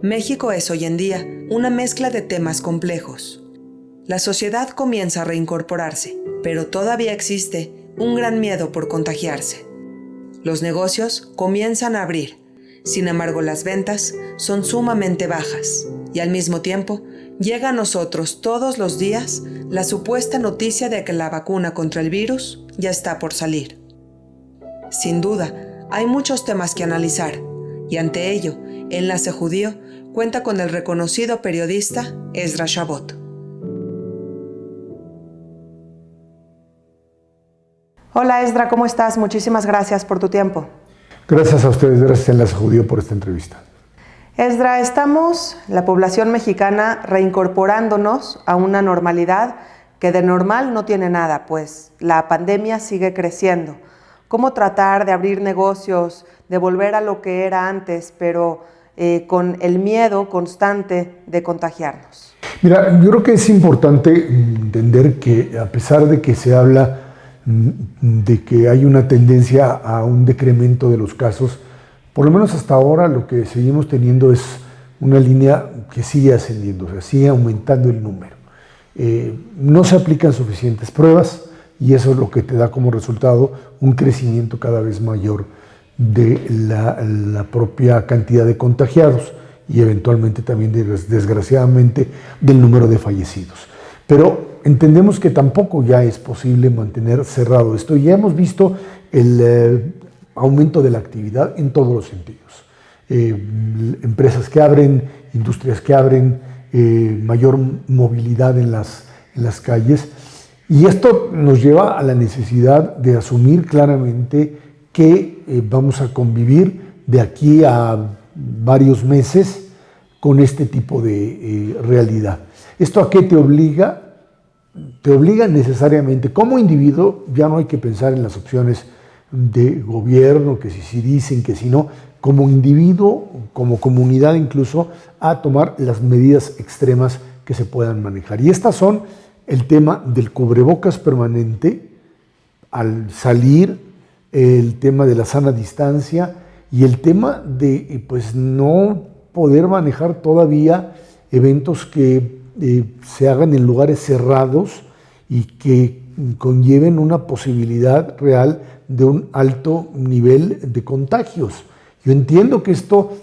México es hoy en día una mezcla de temas complejos. La sociedad comienza a reincorporarse, pero todavía existe un gran miedo por contagiarse. Los negocios comienzan a abrir, sin embargo las ventas son sumamente bajas y al mismo tiempo llega a nosotros todos los días la supuesta noticia de que la vacuna contra el virus ya está por salir. Sin duda, hay muchos temas que analizar y ante ello, Enlace Judío cuenta con el reconocido periodista Ezra Shabot. Hola Ezra, ¿cómo estás? Muchísimas gracias por tu tiempo. Gracias a ustedes, gracias a Enlace Judío por esta entrevista. Ezra, estamos, la población mexicana, reincorporándonos a una normalidad que de normal no tiene nada, pues la pandemia sigue creciendo. ¿Cómo tratar de abrir negocios, de volver a lo que era antes, pero con el miedo constante de contagiarnos? Mira, yo creo que es importante entender que a pesar de que se habla de que hay una tendencia a un decremento de los casos, por lo menos hasta ahora lo que seguimos teniendo es una línea que sigue ascendiendo, o sea, sigue aumentando el número. No se aplican suficientes pruebas y eso es lo que te da como resultado un crecimiento cada vez mayor de la propia cantidad de contagiados y eventualmente también, desgraciadamente, del número de fallecidos. Pero entendemos que tampoco ya es posible mantener cerrado esto. Ya hemos visto el aumento de la actividad en todos los sentidos. Empresas que abren, industrias que abren, mayor movilidad en las calles. Y esto nos lleva a la necesidad de asumir claramente que vamos a convivir de aquí a varios meses con este tipo de realidad. ¿Esto a qué te obliga? Te obliga necesariamente, como individuo, ya no hay que pensar en las opciones de gobierno, que si dicen, que si no, como individuo, como comunidad incluso, a tomar las medidas extremas que se puedan manejar. Y estas son el tema del cubrebocas permanente al salir, el tema de la sana distancia y el tema de pues no poder manejar todavía eventos que se hagan en lugares cerrados y que conlleven una posibilidad real de un alto nivel de contagios. Yo entiendo que esto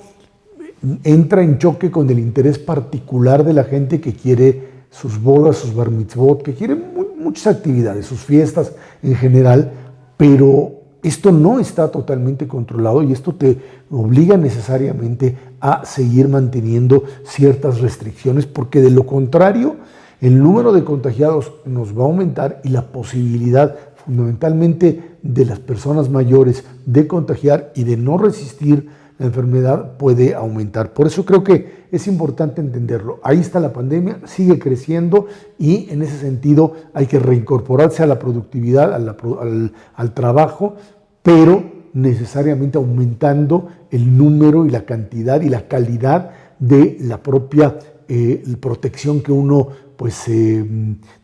entra en choque con el interés particular de la gente que quiere sus bodas, sus bar mitzvot, que quiere muchas actividades, sus fiestas en general, pero esto no está totalmente controlado y esto te obliga necesariamente a seguir manteniendo ciertas restricciones, porque de lo contrario, el número de contagiados nos va a aumentar y la posibilidad fundamentalmente de las personas mayores de contagiar y de no resistir la enfermedad puede aumentar. Por eso creo que es importante entenderlo. Ahí está la pandemia, sigue creciendo y en ese sentido hay que reincorporarse a la productividad, al trabajo, pero necesariamente aumentando el número y la cantidad y la calidad de la propia protección que uno pues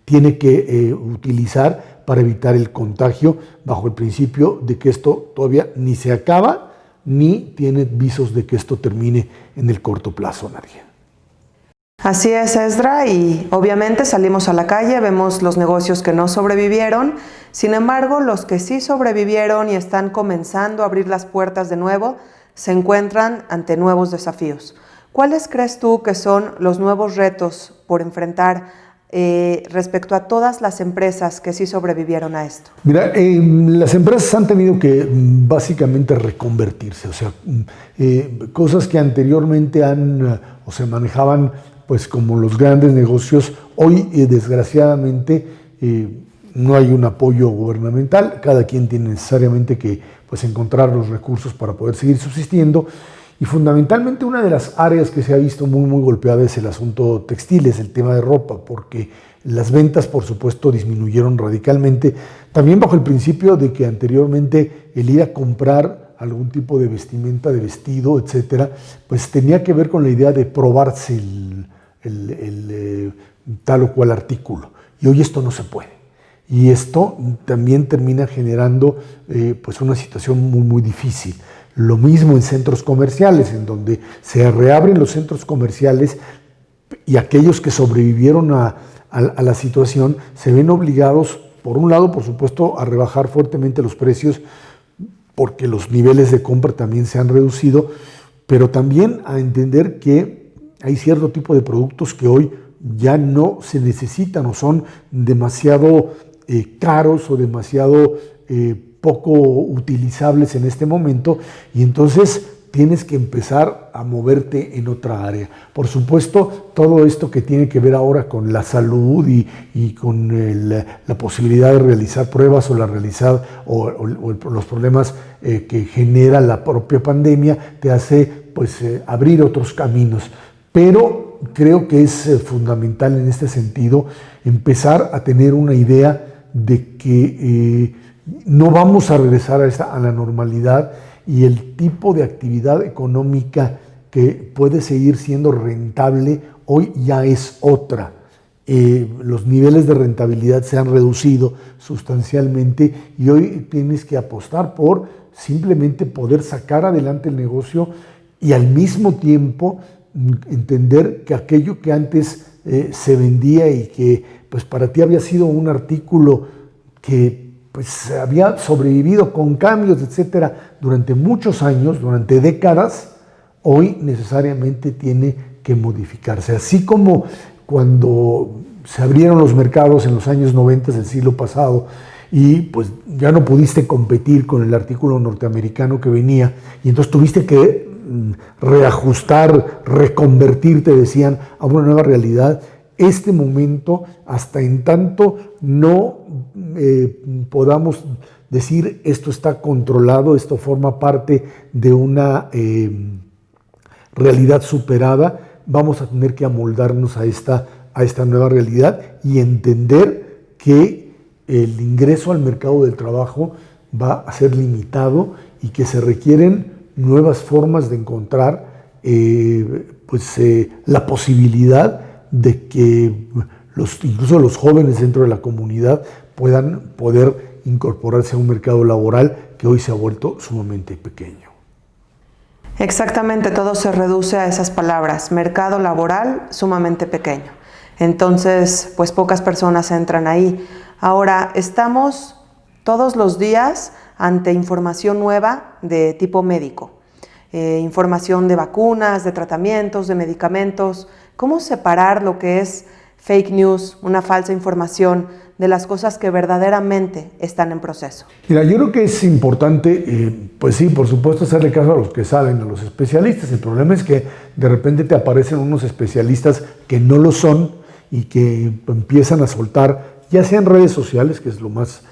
tiene que utilizar para evitar el contagio, bajo el principio de que esto todavía ni se acaba ni tiene visos de que esto termine en el corto plazo, Nadia. Así es, Ezra, y obviamente salimos a la calle, vemos los negocios que no sobrevivieron. Sin embargo, los que sí sobrevivieron y están comenzando a abrir las puertas de nuevo, se encuentran ante nuevos desafíos. ¿Cuáles crees tú que son los nuevos retos por enfrentar respecto a todas las empresas que sí sobrevivieron a esto? Mira, las empresas han tenido que básicamente reconvertirse, o sea, cosas que anteriormente se manejaban pues como los grandes negocios, hoy desgraciadamente no hay un apoyo gubernamental, cada quien tiene necesariamente que pues encontrar los recursos para poder seguir subsistiendo. Y fundamentalmente una de las áreas que se ha visto muy golpeada es el asunto textil, es el tema de ropa, porque las ventas, por supuesto, disminuyeron radicalmente, también bajo el principio de que anteriormente el ir a comprar algún tipo de vestimenta, de vestido, etcétera, pues tenía que ver con la idea de probarse el tal o cual artículo. Y hoy esto no se puede. Y esto también termina generando pues una situación muy difícil. Lo mismo en centros comerciales, en donde se reabren los centros comerciales y aquellos que sobrevivieron a la situación se ven obligados, por un lado, por supuesto, a rebajar fuertemente los precios porque los niveles de compra también se han reducido, pero también a entender que hay cierto tipo de productos que hoy ya no se necesitan o son demasiado caros o demasiado poco utilizables en este momento, y entonces tienes que empezar a moverte en otra área. Por supuesto, todo esto que tiene que ver ahora con la salud y con la posibilidad de realizar pruebas o los problemas que genera la propia pandemia, te hace abrir otros caminos. Pero creo que es fundamental en este sentido empezar a tener una idea de que no vamos a regresar a la normalidad, y el tipo de actividad económica que puede seguir siendo rentable hoy ya es otra. Los niveles de rentabilidad se han reducido sustancialmente y hoy tienes que apostar por simplemente poder sacar adelante el negocio y al mismo tiempo entender que aquello que antes se vendía y que para ti había sido un artículo que había sobrevivido con cambios, etcétera, durante muchos años, durante décadas, hoy necesariamente tiene que modificarse. Así como cuando se abrieron los mercados en los años 90 del siglo pasado y ya no pudiste competir con el artículo norteamericano que venía, y entonces tuviste que reajustar, reconvertirte, decían, a una nueva realidad. Este momento, hasta en tanto no podamos decir esto está controlado, esto forma parte de una realidad superada, vamos a tener que amoldarnos a esta nueva realidad y entender que el ingreso al mercado del trabajo va a ser limitado y que se requieren nuevas formas de encontrar la posibilidad de que incluso los jóvenes dentro de la comunidad puedan poder incorporarse a un mercado laboral que hoy se ha vuelto sumamente pequeño. Exactamente, todo se reduce a esas palabras, mercado laboral sumamente pequeño. Entonces, pocas personas entran ahí. Ahora, estamos todos los días ante información nueva de tipo médico, información de vacunas, de tratamientos, de medicamentos. ¿Cómo separar lo que es fake news, una falsa información, de las cosas que verdaderamente están en proceso? Mira, yo creo que es importante, sí, por supuesto, hacerle caso a los que saben, a los especialistas. El problema es que de repente te aparecen unos especialistas que no lo son y que empiezan a soltar, ya sea en redes sociales, que es lo más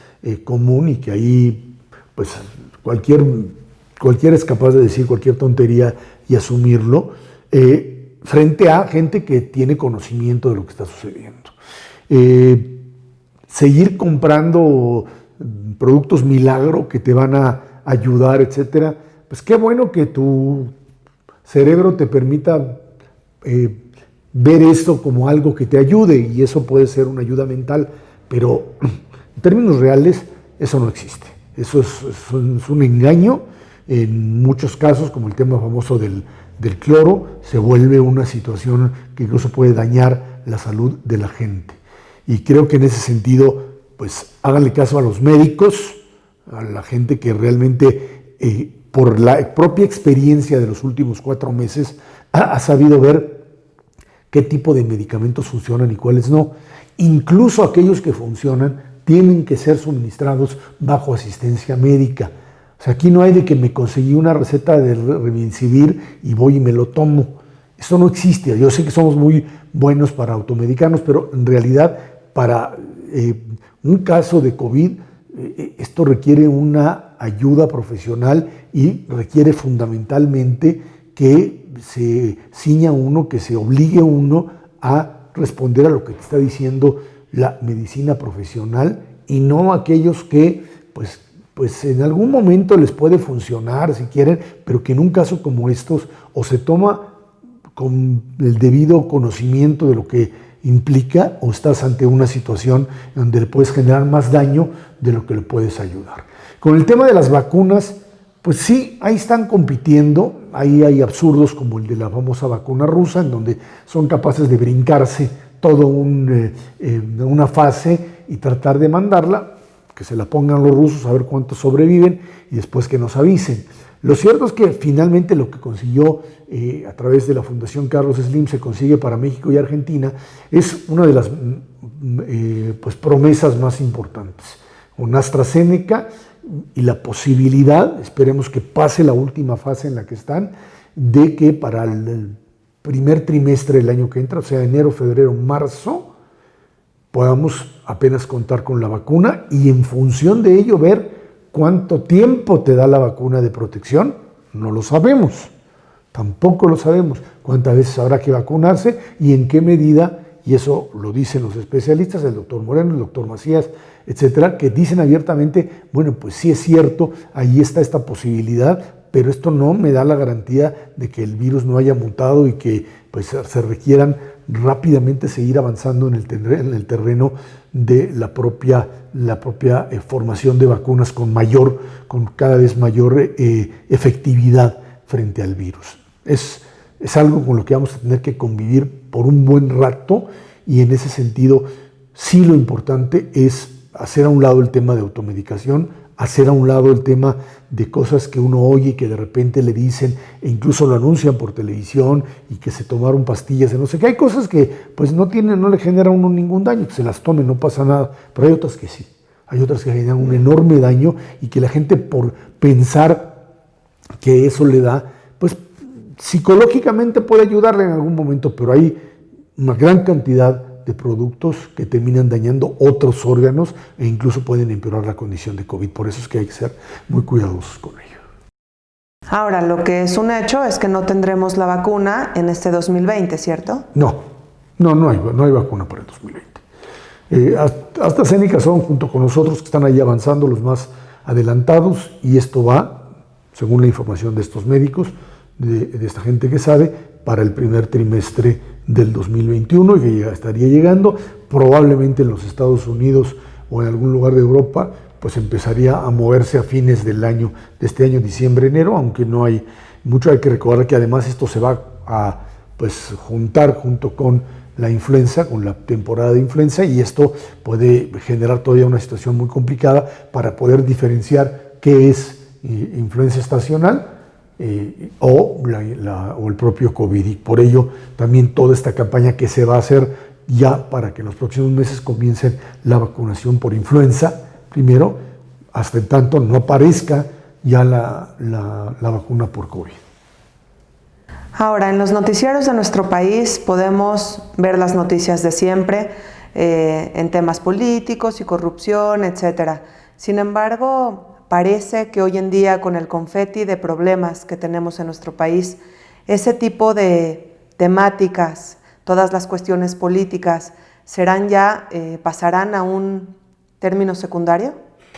común, y que ahí cualquiera es capaz de decir cualquier tontería y asumirlo, frente a gente que tiene conocimiento de lo que está sucediendo. Seguir comprando productos milagro que te van a ayudar, etcétera, qué bueno que tu cerebro te permita ver esto como algo que te ayude, y eso puede ser una ayuda mental, pero en términos reales eso no existe. Eso es un engaño. En muchos casos, como el tema famoso del cloro, se vuelve una situación que incluso puede dañar la salud de la gente. Y creo que en ese sentido, háganle caso a los médicos, a la gente que realmente, por la propia experiencia de los últimos 4 meses, ha sabido ver qué tipo de medicamentos funcionan y cuáles no. Incluso aquellos que funcionan tienen que ser suministrados bajo asistencia médica. O sea, aquí no hay de que me conseguí una receta de Remdesivir y voy y me lo tomo. Eso no existe. Yo sé que somos muy buenos para automedicarnos, pero en realidad para un caso de COVID, esto requiere una ayuda profesional y requiere fundamentalmente que se ciña uno, que se obligue uno a responder a lo que te está diciendo la medicina profesional, y no aquellos que en algún momento les puede funcionar si quieren, pero que en un caso como estos o se toma con el debido conocimiento de lo que implica, o estás ante una situación donde le puedes generar más daño de lo que le puedes ayudar. Con el tema de las vacunas, Pues sí, ahí están compitiendo, ahí hay absurdos como el de la famosa vacuna rusa, en donde son capaces de brincarse toda una fase y tratar de mandarla, que se la pongan los rusos a ver cuántos sobreviven y después que nos avisen. Lo cierto es que finalmente lo que consiguió a través de la Fundación Carlos Slim se consigue para México y Argentina es una de las pues promesas más importantes. Con AstraZeneca y la posibilidad, esperemos que pase la última fase en la que están, de que para el primer trimestre del año que entra, o sea, enero, febrero, marzo, podamos apenas contar con la vacuna y en función de ello ver cuánto tiempo te da la vacuna de protección. No lo sabemos, tampoco lo sabemos. Cuántas veces habrá que vacunarse y en qué medida, y eso lo dicen los especialistas, el doctor Moreno, el doctor Macías, etcétera, que dicen abiertamente, bueno, pues sí es cierto, ahí está esta posibilidad, pero esto no me da la garantía de que el virus no haya mutado y que pues, se requieran rápidamente seguir avanzando en el terreno de la propia formación de vacunas con cada vez mayor efectividad frente al virus. Es algo con lo que vamos a tener que convivir por un buen rato y en ese sentido sí lo importante es hacer a un lado el tema de automedicación, hacer a un lado el tema de cosas que uno oye y que de repente le dicen e incluso lo anuncian por televisión y que se tomaron pastillas de no sé qué. Hay cosas que pues no le generan a uno ningún daño, que se las tomen, no pasa nada, pero hay otras que sí. Hay otras que generan un enorme daño y que la gente por pensar que eso le da, pues psicológicamente puede ayudarle en algún momento, pero hay una gran cantidad de productos que terminan dañando otros órganos e incluso pueden empeorar la condición de COVID. Por eso es que hay que ser muy cuidadosos con ello. Ahora, lo que es un hecho es que no tendremos la vacuna en este 2020, ¿cierto? No hay vacuna para el 2020. AstraZeneca son, junto con nosotros, que están ahí avanzando, los más adelantados, y esto va, según la información de estos médicos, de esta gente que sabe, para el primer trimestre del 2021 y que ya estaría llegando, probablemente en los Estados Unidos o en algún lugar de Europa, pues empezaría a moverse a fines del año, de este año, diciembre, enero, aunque no hay mucho. Hay que recordar que además esto se va a pues, juntar junto con la influenza, con la temporada de influenza, y esto puede generar todavía una situación muy complicada para poder diferenciar qué es influenza estacional o el propio COVID. Y por ello también toda esta campaña que se va a hacer ya para que en los próximos meses comiencen la vacunación por influenza, primero, hasta en tanto no aparezca ya la vacuna por COVID. Ahora, en los noticieros de nuestro país podemos ver las noticias de siempre en temas políticos y corrupción, etc. Sin embargo, parece que hoy en día, con el confeti de problemas que tenemos en nuestro país, ese tipo de temáticas, todas las cuestiones políticas, pasarán a un término secundario.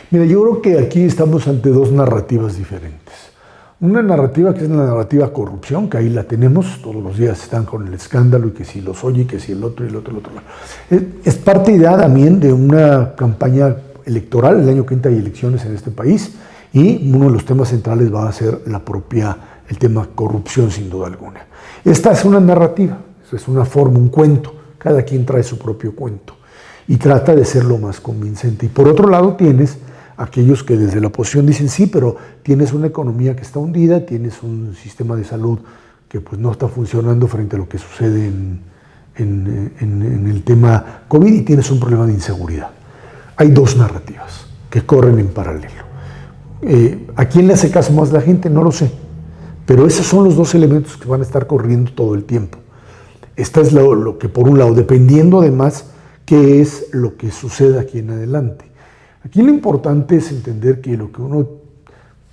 Mira, yo creo que aquí estamos ante dos narrativas diferentes. Una narrativa que es la narrativa corrupción, que ahí la tenemos, todos los días están con el escándalo y que si los oye, que si el otro y el otro. Es parte ya también de una campaña electoral. El año que entra hay elecciones en este país y uno de los temas centrales va a ser el tema corrupción, sin duda alguna. Esta es una narrativa, es una forma, un cuento, cada quien trae su propio cuento y trata de ser lo más convincente. Y por otro lado tienes aquellos que desde la oposición dicen sí, pero tienes una economía que está hundida, tienes un sistema de salud que pues no está funcionando frente a lo que sucede en el tema COVID y tienes un problema de inseguridad. Hay dos narrativas que corren en paralelo. ¿A quién le hace caso más la gente? No lo sé, pero esos son los dos elementos que van a estar corriendo todo el tiempo. Esta es lo que por un lado, dependiendo además qué es lo que sucede aquí en adelante. Aquí lo importante es entender que lo que uno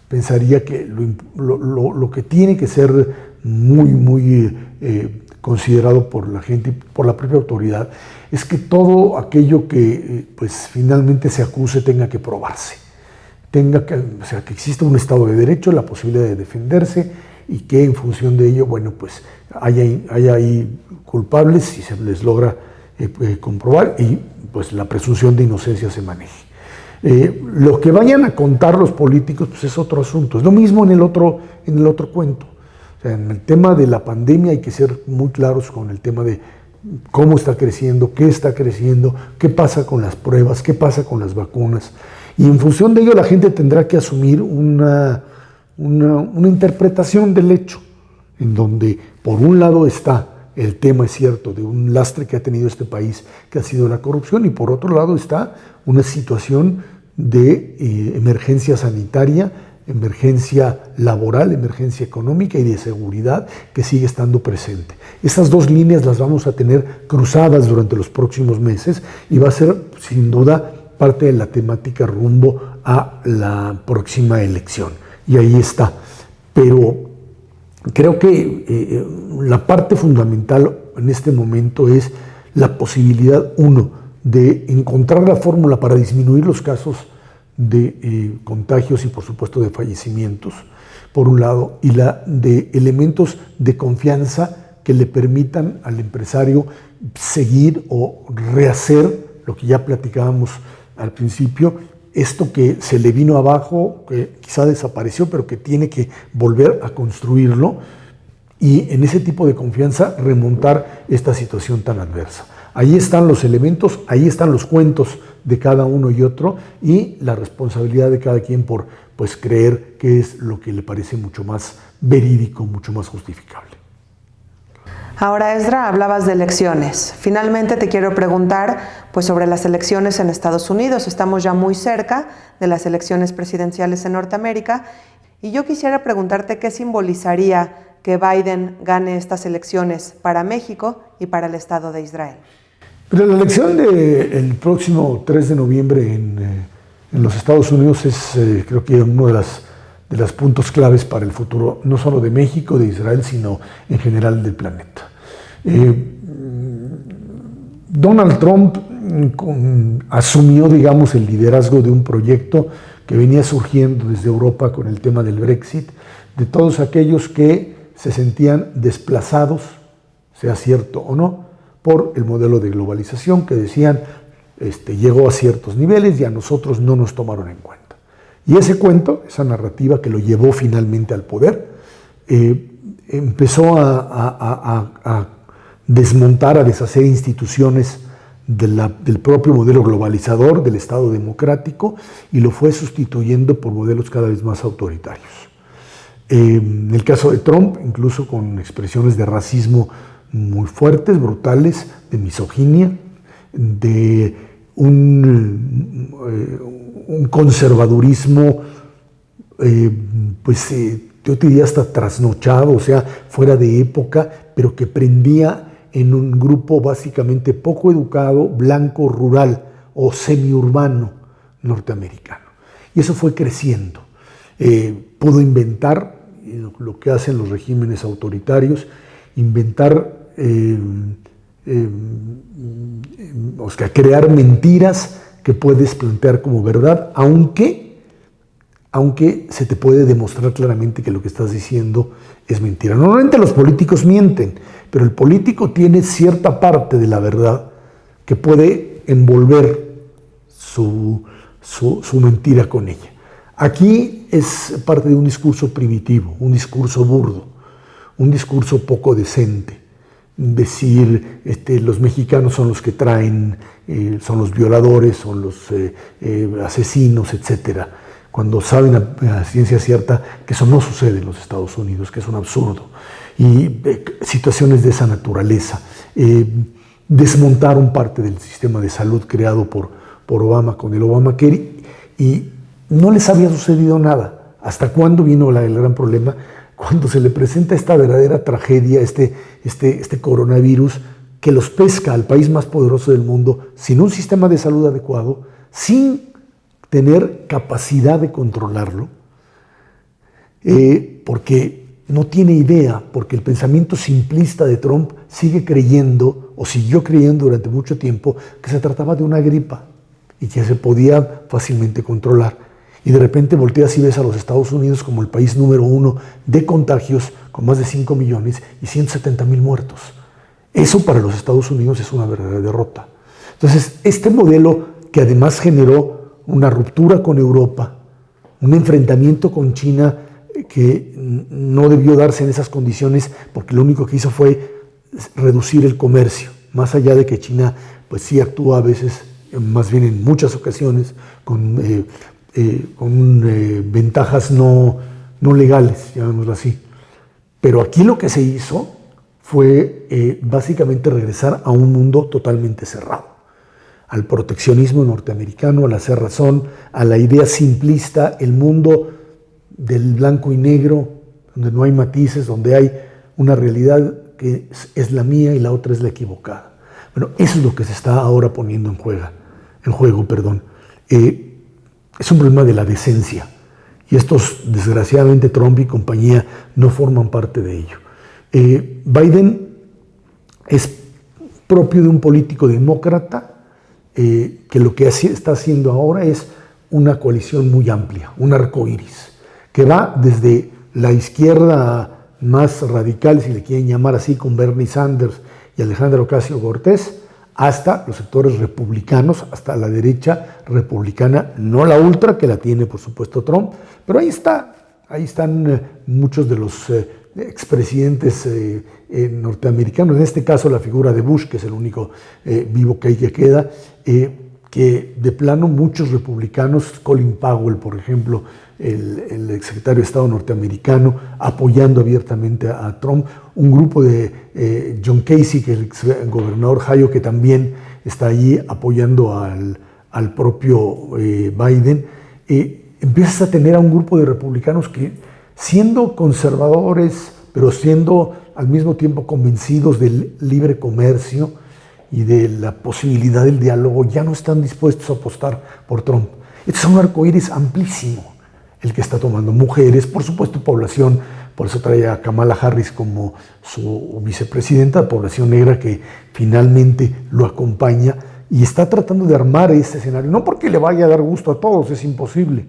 pensaría que lo que tiene que ser muy considerado por la gente y por la propia autoridad es que todo aquello que pues finalmente se acuse tenga que probarse, o sea, que exista un Estado de Derecho, la posibilidad de defenderse y que en función de ello, bueno, pues haya ahí culpables si se les logra comprobar y pues la presunción de inocencia se maneje. Lo que vayan a contar los políticos pues es otro asunto. Es lo mismo en el otro cuento. O sea, en el tema de la pandemia hay que ser muy claros con el tema de cómo está creciendo, qué pasa con las pruebas, qué pasa con las vacunas. Y en función de ello la gente tendrá que asumir una interpretación del hecho, en donde por un lado está el tema, es cierto, de un lastre que ha tenido este país, que ha sido la corrupción, y por otro lado está una situación de emergencia sanitaria, emergencia laboral, emergencia económica y de seguridad que sigue estando presente. Estas dos líneas las vamos a tener cruzadas durante los próximos meses y va a ser sin duda parte de la temática rumbo a la próxima elección. Y ahí está. Pero creo que la parte fundamental en este momento es la posibilidad, uno, de encontrar la fórmula para disminuir los casos de contagios y por supuesto de fallecimientos, por un lado, y la de elementos de confianza que le permitan al empresario seguir o rehacer lo que ya platicábamos al principio, esto que se le vino abajo, que quizá desapareció, pero que tiene que volver a construirlo y en ese tipo de confianza remontar esta situación tan adversa. Ahí están los elementos, ahí están los cuentos de cada uno y otro y la responsabilidad de cada quien por pues, creer que es lo que le parece mucho más verídico, mucho más justificable. Ahora, Esdra, hablabas de elecciones. Finalmente te quiero preguntar pues, sobre las elecciones en Estados Unidos. Estamos ya muy cerca de las elecciones presidenciales en Norteamérica y yo quisiera preguntarte qué simbolizaría que Biden gane estas elecciones para México y para el Estado de Israel. Pero la elección del próximo 3 de noviembre en los Estados Unidos es creo que uno de los puntos claves para el futuro, no solo de México, de Israel, sino en general del planeta. Donald Trump asumió, digamos, el liderazgo de un proyecto que venía surgiendo desde Europa con el tema del Brexit, de todos aquellos que se sentían desplazados, sea cierto o no, por el modelo de globalización que decían llegó a ciertos niveles y a nosotros no nos tomaron en cuenta. Y ese cuento, esa narrativa que lo llevó finalmente al poder, empezó a desmontar, a deshacer instituciones del propio modelo globalizador, del Estado democrático, y lo fue sustituyendo por modelos cada vez más autoritarios. En el caso de Trump, incluso con expresiones de racismo muy fuertes, brutales, de misoginia, de un conservadurismo, yo te diría hasta trasnochado, o sea, fuera de época, pero que prendía en un grupo básicamente poco educado, blanco, rural o semiurbano norteamericano. Y eso fue creciendo. Pudo inventar lo que hacen los regímenes autoritarios, inventar, crear mentiras que puedes plantear como verdad, aunque se te puede demostrar claramente que lo que estás diciendo es mentira. Normalmente los políticos mienten, pero el político tiene cierta parte de la verdad que puede envolver su mentira con ella. Aquí es parte de un discurso primitivo, un discurso burdo, un discurso poco decente. Decir, los mexicanos son los que traen, son los violadores, son los asesinos, etcétera, cuando saben a ciencia cierta que eso no sucede en los Estados Unidos, que es un absurdo. Y situaciones de esa naturaleza. Desmontaron parte del sistema de salud creado por Obama con el Obamacare y no les había sucedido nada. ¿Hasta cuándo vino el gran problema? Cuando se le presenta esta verdadera tragedia, este coronavirus que los pesca al país más poderoso del mundo sin un sistema de salud adecuado, sin tener capacidad de controlarlo, porque no tiene idea, porque el pensamiento simplista de Trump sigue creyendo, o siguió creyendo durante mucho tiempo, que se trataba de una gripa y que se podía fácilmente controlar. Y de repente volteas y ves a los Estados Unidos como el país número 1 de contagios, con más de 5 millones y 170,000 muertos. Eso para los Estados Unidos es una verdadera derrota. Entonces, este modelo que además generó una ruptura con Europa, un enfrentamiento con China que no debió darse en esas condiciones, porque lo único que hizo fue reducir el comercio, más allá de que China pues sí actúa a veces, más bien en muchas ocasiones, con ventajas no legales, llamémoslo así. Pero aquí lo que se hizo fue básicamente regresar a un mundo totalmente cerrado, al proteccionismo norteamericano, a la cerrazón, a la idea simplista, el mundo del blanco y negro, donde no hay matices, donde hay una realidad que es la mía y la otra es la equivocada. Bueno, eso es lo que se está ahora poniendo en juego. Es un problema de la decencia, y estos, desgraciadamente, Trump y compañía no forman parte de ello. Biden es propio de un político demócrata que lo que está haciendo ahora es una coalición muy amplia, un arco iris, que va desde la izquierda más radical, si le quieren llamar así, con Bernie Sanders y Alejandro Ocasio-Cortez, hasta los sectores republicanos, hasta la derecha republicana, no la ultra, que la tiene por supuesto Trump, pero ahí están muchos de los expresidentes norteamericanos, en este caso la figura de Bush, que es el único vivo que queda, que de plano muchos republicanos, Colin Powell, por ejemplo, el exsecretario de Estado norteamericano, apoyando abiertamente a Trump, un grupo de John Casey, que es el exgobernador Ohio, que también está allí apoyando al propio Biden. Empiezas a tener a un grupo de republicanos que, siendo conservadores, pero siendo al mismo tiempo convencidos del libre comercio y de la posibilidad del diálogo, ya no están dispuestos a apostar por Trump. Este es un arcoíris amplísimo el que está tomando. Mujeres, por supuesto, población, por eso trae a Kamala Harris como su vicepresidenta, población negra que finalmente lo acompaña y está tratando de armar este escenario. No porque le vaya a dar gusto a todos, es imposible,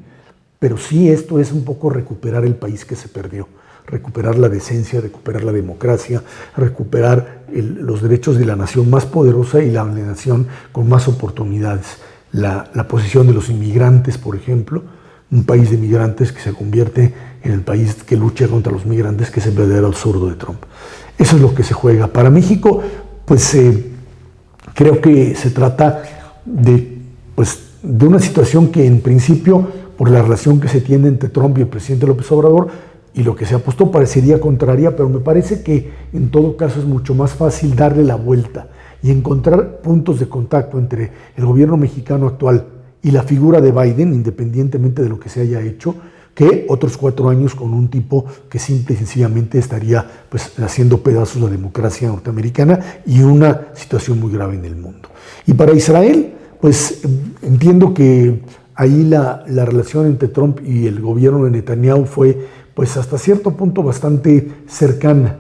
pero sí esto es un poco recuperar el país que se perdió, recuperar la decencia, recuperar la democracia, recuperar los derechos de la nación más poderosa y la nación con más oportunidades. La posición de los inmigrantes, por ejemplo, un país de migrantes que se convierte en el país que lucha contra los migrantes, que es el verdadero absurdo de Trump. Eso es lo que se juega. Para México, pues creo que se trata de una situación que en principio, por la relación que se tiene entre Trump y el presidente López Obrador, y lo que se apostó parecería contraria, pero me parece que en todo caso es mucho más fácil darle la vuelta y encontrar puntos de contacto entre el gobierno mexicano actual y la figura de Biden, independientemente de lo que se haya hecho, que otros 4 años con un tipo que simple y sencillamente estaría haciendo pedazos la democracia norteamericana y una situación muy grave en el mundo. Y para Israel, pues entiendo que ahí la relación entre Trump y el gobierno de Netanyahu fue hasta cierto punto bastante cercana.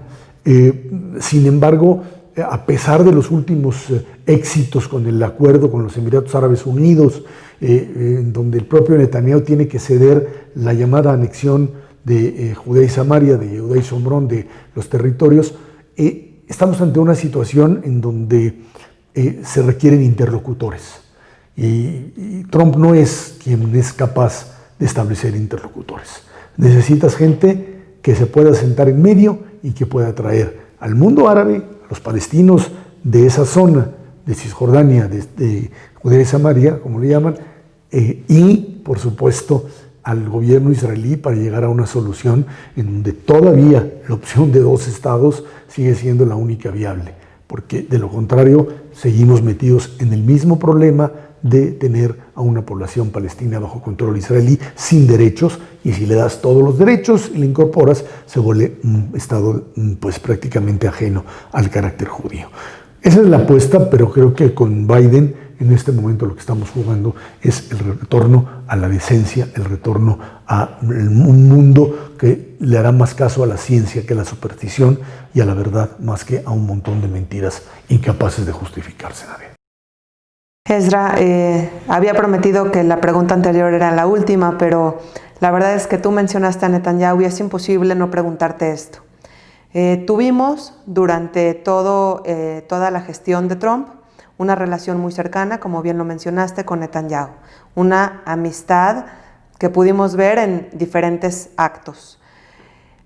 Sin embargo, a pesar de los últimos éxitos con el acuerdo con los Emiratos Árabes Unidos, en donde el propio Netanyahu tiene que ceder la llamada anexión de Judea y Samaria, de Judá y Sombrón, de los territorios, estamos ante una situación en donde se requieren interlocutores. Y Trump no es quien es capaz de establecer interlocutores. Necesitas gente que se pueda sentar en medio y que pueda traer al mundo árabe, a los palestinos de esa zona, de Cisjordania, de Judea y Samaria, como le llaman, y por supuesto al gobierno israelí para llegar a una solución en donde todavía la opción de 2 estados sigue siendo la única viable, porque de lo contrario seguimos metidos en el mismo problema de tener a una población palestina bajo control israelí sin derechos, y si le das todos los derechos y le incorporas, se vuelve un estado prácticamente ajeno al carácter judío. Esa es la apuesta, pero creo que con Biden en este momento lo que estamos jugando es el retorno a la decencia, el retorno a un mundo que le hará más caso a la ciencia que a la superstición y a la verdad, más que a un montón de mentiras incapaces de justificarse, Nadia. Ezra, había prometido que la pregunta anterior era la última, pero la verdad es que tú mencionaste a Netanyahu y es imposible no preguntarte esto. Tuvimos durante toda la gestión de Trump una relación muy cercana, como bien lo mencionaste, con Netanyahu, una amistad que pudimos ver en diferentes actos.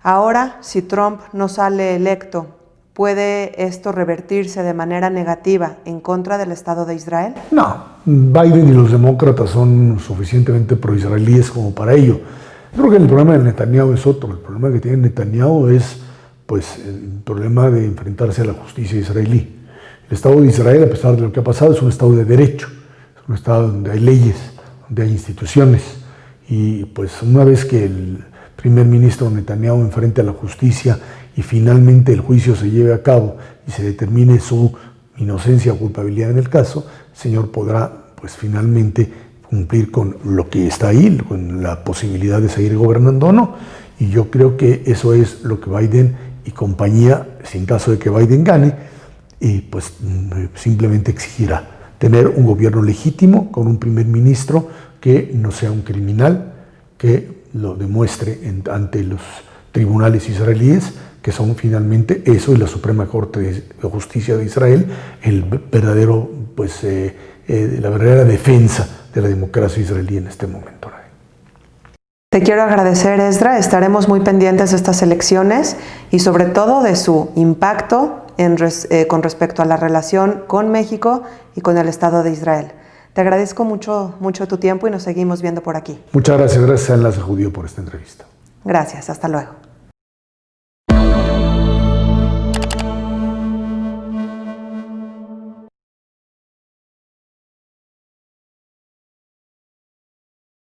Ahora, si Trump no sale electo, ¿puede esto revertirse de manera negativa en contra del Estado de Israel? No, Biden y los demócratas son suficientemente pro-israelíes como para ello. Yo creo que el problema de Netanyahu es otro. El problema que tiene Netanyahu es pues, el problema de enfrentarse a la justicia israelí. El Estado de Israel, a pesar de lo que ha pasado, es un Estado de derecho, es un Estado donde hay leyes, donde hay instituciones. Y pues una vez que el primer ministro Netanyahu enfrente a la justicia y finalmente el juicio se lleve a cabo y se determine su inocencia o culpabilidad en el caso, el señor podrá pues finalmente cumplir con lo que está ahí, con la posibilidad de seguir gobernando o no. Y yo creo que eso es lo que Biden y compañía, si en caso de que Biden gane, pues simplemente exigirá tener un gobierno legítimo con un primer ministro que no sea un criminal, que lo demuestre ante los tribunales israelíes, que son finalmente eso y la Suprema Corte de Justicia de Israel, el verdadero, pues, la verdadera defensa de la democracia israelí en este momento. Te quiero agradecer, Esdra. Estaremos muy pendientes de estas elecciones y sobre todo de su impacto con respecto a la relación con México y con el Estado de Israel. Te agradezco mucho tu tiempo y nos seguimos viendo por aquí. Muchas gracias a Enlace Judío por esta entrevista. Gracias, hasta luego.